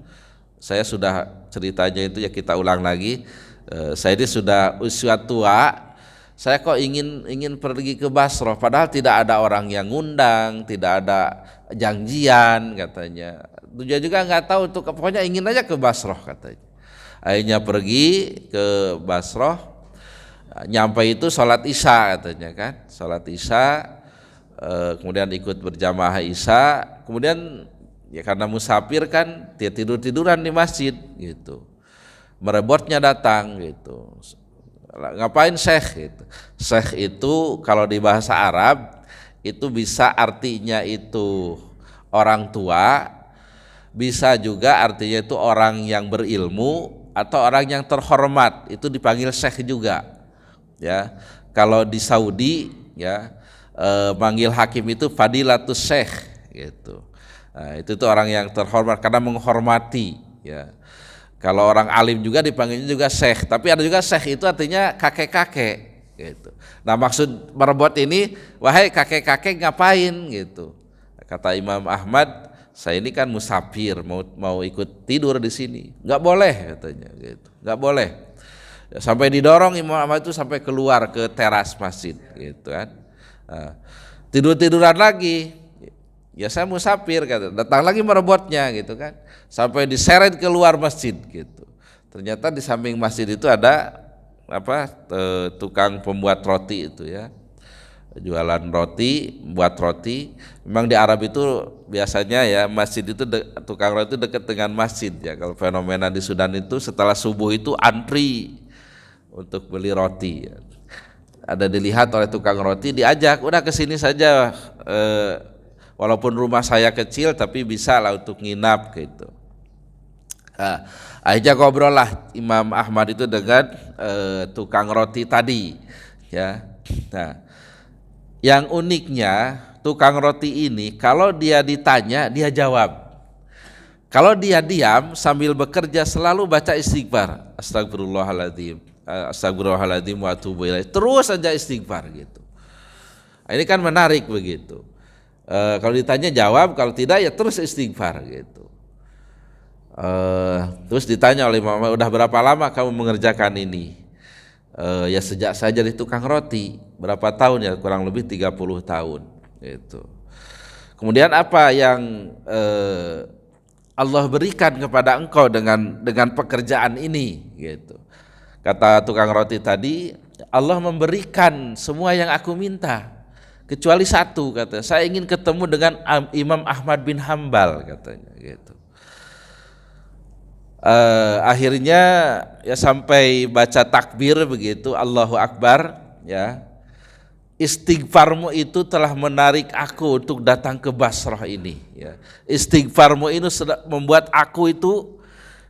Saya sudah ceritanya itu ya, kita ulang lagi. Saya ini sudah usia tua. Saya kok ingin pergi ke Basrah, padahal tidak ada orang yang ngundang, tidak ada janjian katanya. Dia juga nggak tahu tuh, pokoknya ingin aja ke Basrah katanya. Akhirnya pergi ke Basrah, nyampe itu sholat isya katanya kan, sholat isya, kemudian ikut berjamaah isya, kemudian ya karena musafir kan dia tiduran di masjid gitu. merebotnya datang gitu. Ngapain syekh gitu? Syekh itu kalau di bahasa Arab itu bisa artinya itu orang tua, bisa juga artinya itu orang yang berilmu atau orang yang terhormat, itu dipanggil syekh juga. Ya, kalau di Saudi ya manggil hakim itu fadilatus syekh gitu. Nah, itu tuh orang yang terhormat karena menghormati ya. Kalau orang alim juga dipanggilnya juga syekh, tapi ada juga syekh itu artinya kakek-kakek gitu. Nah, maksud merebot ini, wahai kakek-kakek ngapain gitu. Kata Imam Ahmad, saya ini kan musafir, mau ikut tidur di sini. Nggak boleh katanya gitu. Nggak boleh. Sampai didorong Imam Ahmad itu sampai keluar ke teras masjid gitu kan. Nah, tidur-tiduran lagi. Ya saya musafir kata, datang lagi merebotnya gitu kan, sampai diseret keluar masjid gitu. Ternyata di samping masjid itu ada tukang pembuat roti itu ya, jualan roti, buat roti. Memang di Arab itu biasanya ya masjid itu tukang roti itu dekat dengan masjid ya. Kalau fenomena di Sudan itu setelah subuh itu antri untuk beli roti ya. Ada dilihat oleh tukang roti, diajak, udah kesini saja, walaupun rumah saya kecil tapi bisa lah untuk nginap gitu. Nah, akhirnya ngobrol lah Imam Ahmad itu dengan tukang roti tadi ya. Nah, yang uniknya tukang roti ini kalau dia ditanya dia jawab. Kalau dia diam sambil bekerja selalu baca istighfar, astagfirullahaladzim, astagfirullahaladzim wa atubu ilaih, terus saja istighfar gitu. Ini kan menarik begitu. Kalau ditanya jawab, kalau tidak ya terus istighfar gitu. Terus ditanya oleh Imam, udah berapa lama kamu mengerjakan ini? Ya sejak saya jadi tukang roti. Berapa tahun ya? Kurang lebih 30 tahun gitu. Kemudian apa yang Allah berikan kepada engkau dengan pekerjaan ini gitu. Kata tukang roti tadi, Allah memberikan semua yang aku minta kecuali satu, kata saya ingin ketemu dengan Imam Ahmad bin Hambal katanya gitu. Akhirnya ya sampai baca takbir begitu, Allahu Akbar ya. Istighfarmu itu telah menarik aku untuk datang ke Basrah ini ya. Istighfarmu itu membuat aku itu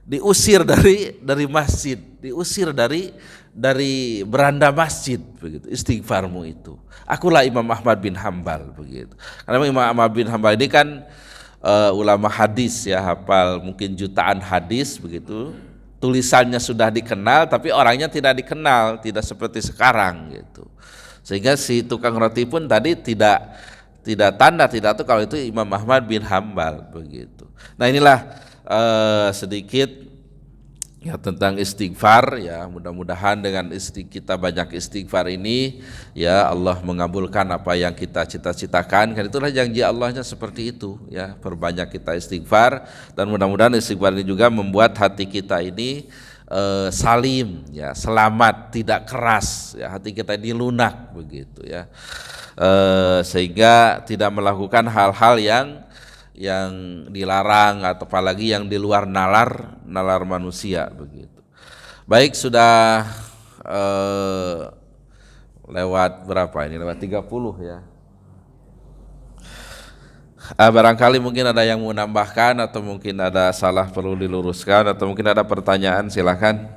diusir dari masjid, diusir dari beranda masjid begitu. Istighfarmu itu. Akulah Imam Ahmad bin Hambal begitu. Karena Imam Ahmad bin Hambal ini kan ulama hadis ya, hafal mungkin jutaan hadis begitu. Tulisannya sudah dikenal tapi orangnya tidak dikenal, tidak seperti sekarang gitu. Sehingga si tukang roti pun tadi tidak tahu kalau itu Imam Ahmad bin Hambal begitu. Nah, inilah sedikit ya tentang istighfar ya. Mudah-mudahan dengan kita banyak istighfar ini ya Allah mengabulkan apa yang kita cita-citakan. Kan itulah janji Allahnya seperti itu ya. Perbanyak kita istighfar, dan mudah-mudahan istighfar ini juga membuat hati kita ini salim ya, selamat, tidak keras ya, hati kita ini lunak begitu ya, sehingga tidak melakukan hal-hal yang dilarang atau apalagi yang di luar nalar manusia begitu. Baik, sudah lewat berapa ini? Lewat 30 ya. Barangkali mungkin ada yang mau menambahkan atau mungkin ada salah perlu diluruskan atau mungkin ada pertanyaan, silakan.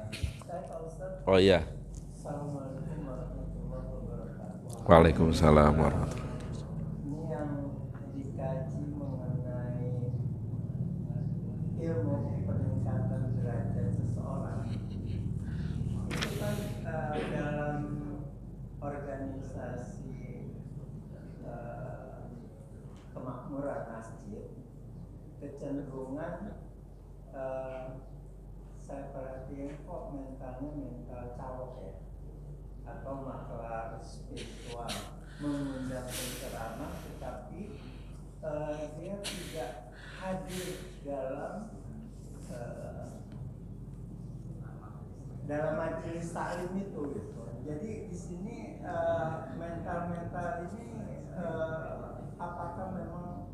Oh iya. Waalaikumsalam warahmatullahi wabarakatuh. Ini yang dikaji mengenai ilmu peningkatan derajat seseorang. Itu kan dalam organisasi kemakmuran masjid, kecenderungan saya perhatiin kok mentalnya mental cowok ya, atau maklar spiritual, mengundang penceramah tetapi dia tidak hadir dalam majelis taklim itu gitu. Jadi di sini mental ini apakah memang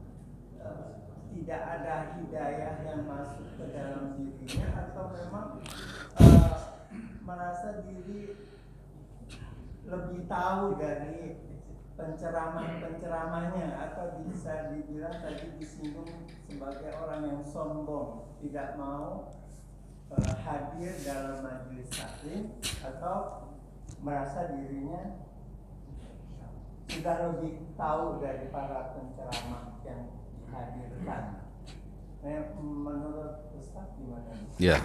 tidak ada hidayah yang masuk ke dalam dirinya, atau memang eh, merasa diri lebih tahu dari penceramahnya, atau bisa dibilang tadi disinggung sebagai orang yang sombong, tidak mau hadir dalam majelis taklim, atau merasa dirinya sudah lebih tahu dari para penceramah yang dihadirkan. Menurut Ustaz gimana? Ya.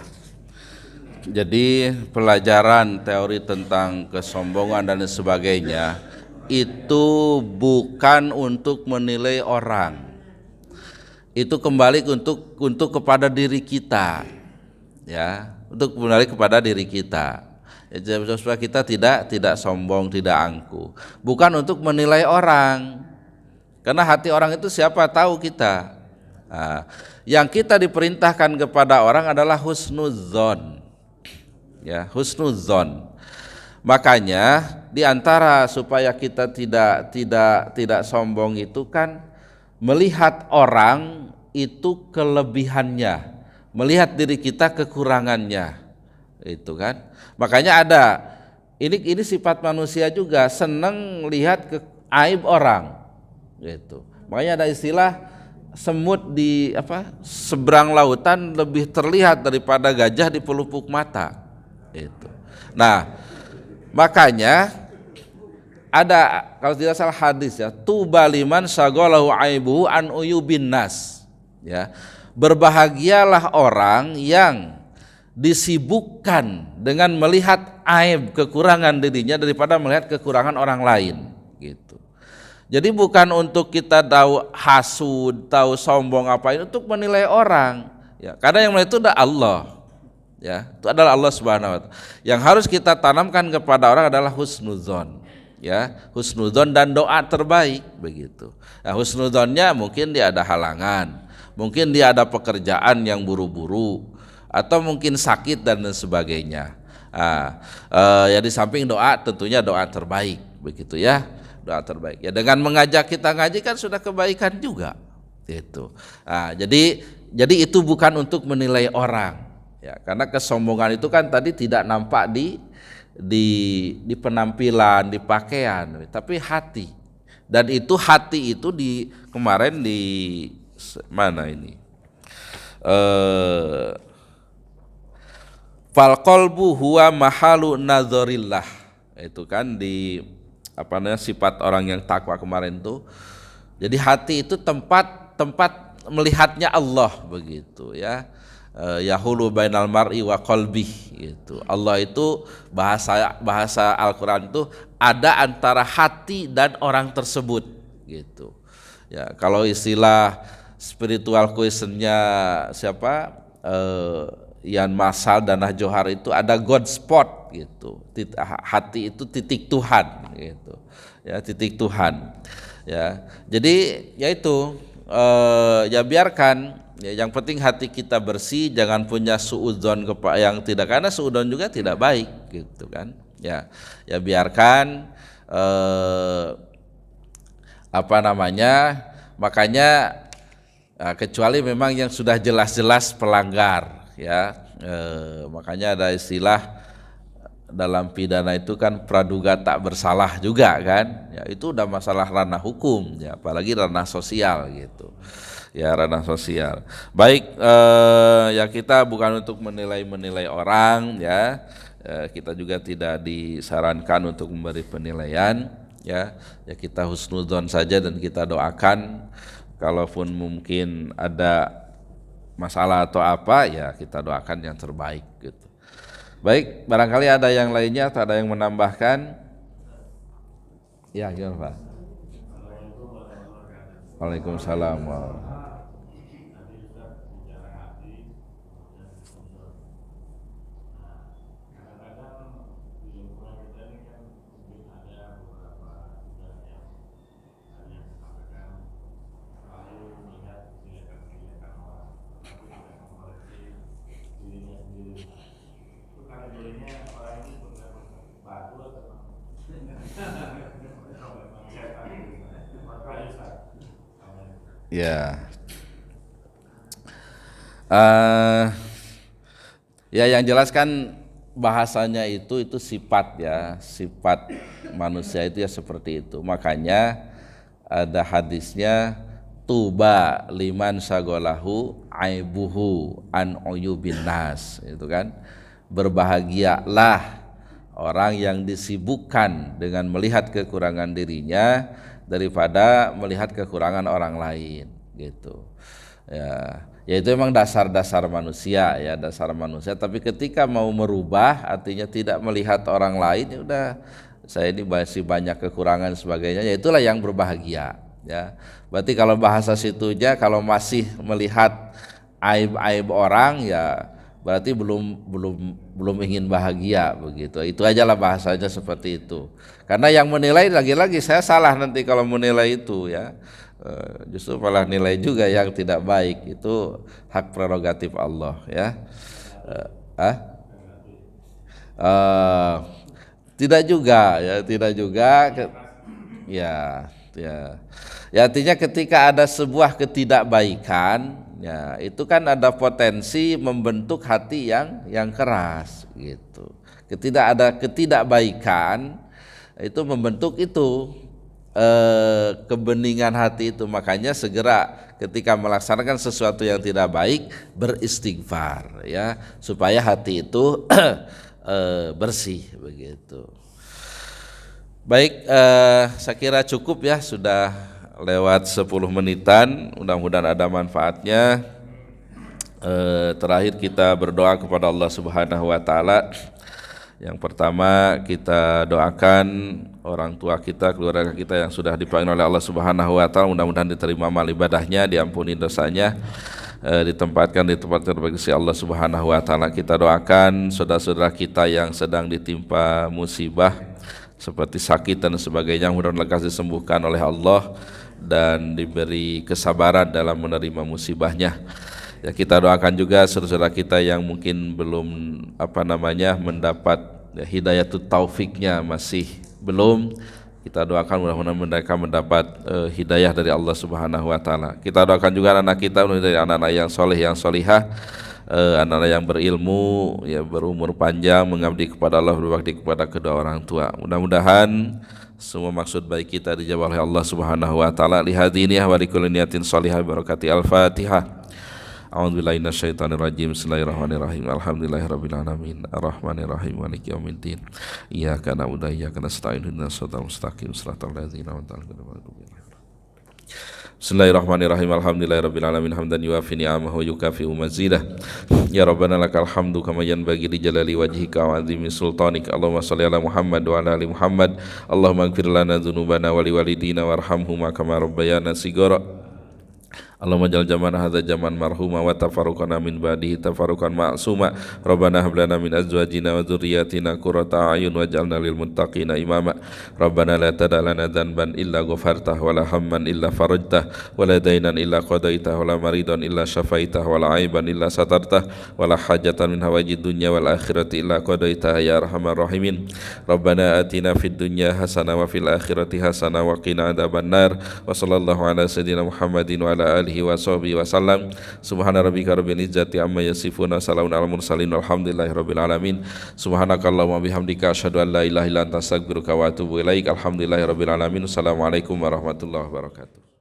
Jadi pelajaran teori tentang kesombongan dan sebagainya itu bukan untuk menilai orang. Itu kembali untuk kepada diri kita. Ya, untuk kembali kepada diri kita. Ya, supaya kita tidak sombong, tidak angkuh. Bukan untuk menilai orang. Karena hati orang itu siapa tahu kita. Nah, yang kita diperintahkan kepada orang adalah husnuzon, ya, husnuzon. Makanya di antara supaya kita tidak sombong itu kan melihat orang itu kelebihannya, melihat diri kita kekurangannya, itu kan. Makanya ada ini sifat manusia juga, senang lihat aib orang, gitu. Makanya ada istilah semut di seberang lautan lebih terlihat daripada gajah di pelupuk mata. Itu. Nah, makanya ada, kalau tidak salah hadis ya, tuba liman syaghalahu aibuhu an uyubin nas. Ya. Berbahagialah orang yang disibukkan dengan melihat aib kekurangan dirinya daripada melihat kekurangan orang lain, gitu. Jadi bukan untuk kita tahu hasud, tahu sombong apa itu untuk menilai orang. Ya, karena yang menilai itu adalah Allah. Ya, itu adalah Allah Subhanahu wa taala. Yang harus kita tanamkan kepada orang adalah husnuzon. Ya, husnuzon dan doa terbaik begitu. Nah, husnuzonnya mungkin dia ada halangan, mungkin dia ada pekerjaan yang buru-buru, atau mungkin sakit dan sebagainya. Nah, ya di samping doa tentunya doa terbaik begitu ya. Doa terbaik. Ya dengan mengajak kita ngaji kan sudah kebaikan juga. Itu. Nah, jadi itu bukan untuk menilai orang. Ya, karena kesombongan itu kan tadi tidak nampak di penampilan, di pakaian, tapi hati. Dan itu hati itu kemarin di mana ini? Fal qalbu huwa mahalu nadzarillah. Itu kan di sifat orang yang takwa kemarin tuh. Jadi hati itu tempat melihatnya Allah begitu ya. Yahulu bainal mar'i wa qalbih gitu. Allah itu bahasa Al-Qur'an itu ada antara hati dan orang tersebut gitu. Ya, kalau istilah spiritual questionnya siapa? Ian Masal dan Johar itu ada God spot gitu. Hati itu titik Tuhan gitu. Ya, titik Tuhan. Ya. Jadi yaitu ya biarkan ya, yang penting hati kita bersih, jangan punya suudzon yang tidak, karena suudzon juga tidak baik gitu kan. Ya. Ya biarkan makanya kecuali memang yang sudah jelas-jelas pelanggar ya, makanya ada istilah dalam pidana itu kan praduga tak bersalah juga kan ya, itu udah masalah ranah hukum ya, apalagi ranah sosial gitu ya, ranah sosial. Baik, ya kita bukan untuk menilai orang ya, kita juga tidak disarankan untuk memberi penilaian ya, ya kita husnudzon saja dan kita doakan. Kalaupun mungkin ada masalah atau apa ya kita doakan yang terbaik gitu. Baik, barangkali ada yang lainnya atau ada yang menambahkan? Ya, gimana Pak? Waalaikumsalam. Ya, Ya, yang jelas kan bahasanya itu sifat ya, sifat manusia itu ya seperti itu. Makanya ada hadisnya, tuba liman sagolahu aibuhu an uyubin nas, itu kan. Berbahagialah orang yang disibukkan dengan melihat kekurangan dirinya daripada melihat kekurangan orang lain, gitu. Ya itu memang dasar-dasar manusia ya, dasar manusia. Tapi ketika mau merubah, artinya tidak melihat orang lain, ya udah, saya ini masih banyak kekurangan sebagainya, ya itulah yang berbahagia ya. Berarti kalau bahasa situnya, kalau masih melihat aib-aib orang, ya berarti belum ingin bahagia begitu. Itu aja lah bahasanya seperti itu. Karena yang menilai, lagi-lagi saya salah nanti kalau menilai itu ya. Justru malah nilai juga yang tidak baik, itu hak prerogatif Allah ya. Tidak juga ya, tidak juga ya, ya artinya ketika ada sebuah ketidakbaikan ya, itu kan ada potensi membentuk hati yang keras gitu. Ada ketidakbaikan itu membentuk itu kebeningan hati itu. Makanya segera ketika melaksanakan sesuatu yang tidak baik, beristighfar ya, supaya hati itu bersih begitu. Baik, saya kira cukup ya, sudah lewat 10 menitan, mudah-mudahan ada manfaatnya. Terakhir kita berdoa kepada Allah Subhanahu wa taala. Yang pertama kita doakan orang tua kita, keluarga kita yang sudah dipanggil oleh Allah Subhanahu wa taala, mudah-mudahan diterima amal ibadahnya, diampuni dosanya, ditempatkan di tempat terbaik sisi Allah Subhanahu wa taala. Kita doakan saudara-saudara kita yang sedang ditimpa musibah seperti sakit dan sebagainya, mudah-mudahan lekas disembuhkan oleh Allah dan diberi kesabaran dalam menerima musibahnya. Ya, kita doakan juga saudara-saudara kita yang mungkin belum mendapat hidayatut taufiknya, masih belum. Kita doakan mudah-mudahan mereka mendapat hidayah dari Allah Subhanahu wa taala. Kita doakan juga anak kita menjadi anak-anak yang soleh, yang solihah, anak-anak yang berilmu, ya, berumur panjang, mengabdi kepada Allah, berbakti kepada kedua orang tua. Mudah-mudahan semua maksud baik kita dijawab oleh Allah Subhanahu wa taala. Li hadiniyah wa likulli niyatin shalihah barakati al-Fatihah. A'udzubillahi minasyaitonir rajim. Bismillahirrahmanirrahim. Alhamdulillahirabbil alamin. Arrahmanirrahim. Maliki yaumiddin. Iyyaka na'budu wa iyyaka nasta'in. Ihdinas siratal mustaqim. Shiratal ladzina an'amta 'alaihim. Bismillahirrahmanirrahim. Alhamdulillahirabbil alamin. Hamdan yuwafi ni'amahu wa yukafi'u mazidah. Ya Rabbana lakal hamdu kama yanbaghi li jalali wajhika wa 'azimi sultanik. Allahumma shalli ala Muhammad wa ala ali Muhammad. Allahumma ighfir lana dzunubana wa liwalidina warhamhuma kama rabbayana shighara. Allahumma jal jamana hadza jaman marhuma wa tafarruqana min ba'dihi tafarruqan ma'suma. Rabbana hab lana min azwajina wa dzurriyyatina qurrata a'yun waj'alna lil muttaqina imama. Rabbana la tada' lana dhanban illa ghafartah wa la hamman illa farajtah wa la daynan illa qadaitah wa la maridan illa syafaitah wa la aiban illa satartah wa la hajatan min hawajid dunya wal akhirati illa qadaitah ya arhamar rahimin. Rabbana atina fid dunya hasanah wa fil akhirati hasanah wa qina adzabannar. Wa sallallahu ala sayyidina Muhammadin wa ala alihi wa sahbihi wa sallam. Subhana rabbika rabbil izzati amma yasifun, salamun alal mursalin, walhamdulillahi rabbil alamin. Subhanakallahumma bihamdika asyhadu an la ilaha illa anta astaghfiruka wa atubu ilaik. Alhamdulillahi rabbil alamin. Assalamualaikum warahmatullahi wabarakatuh.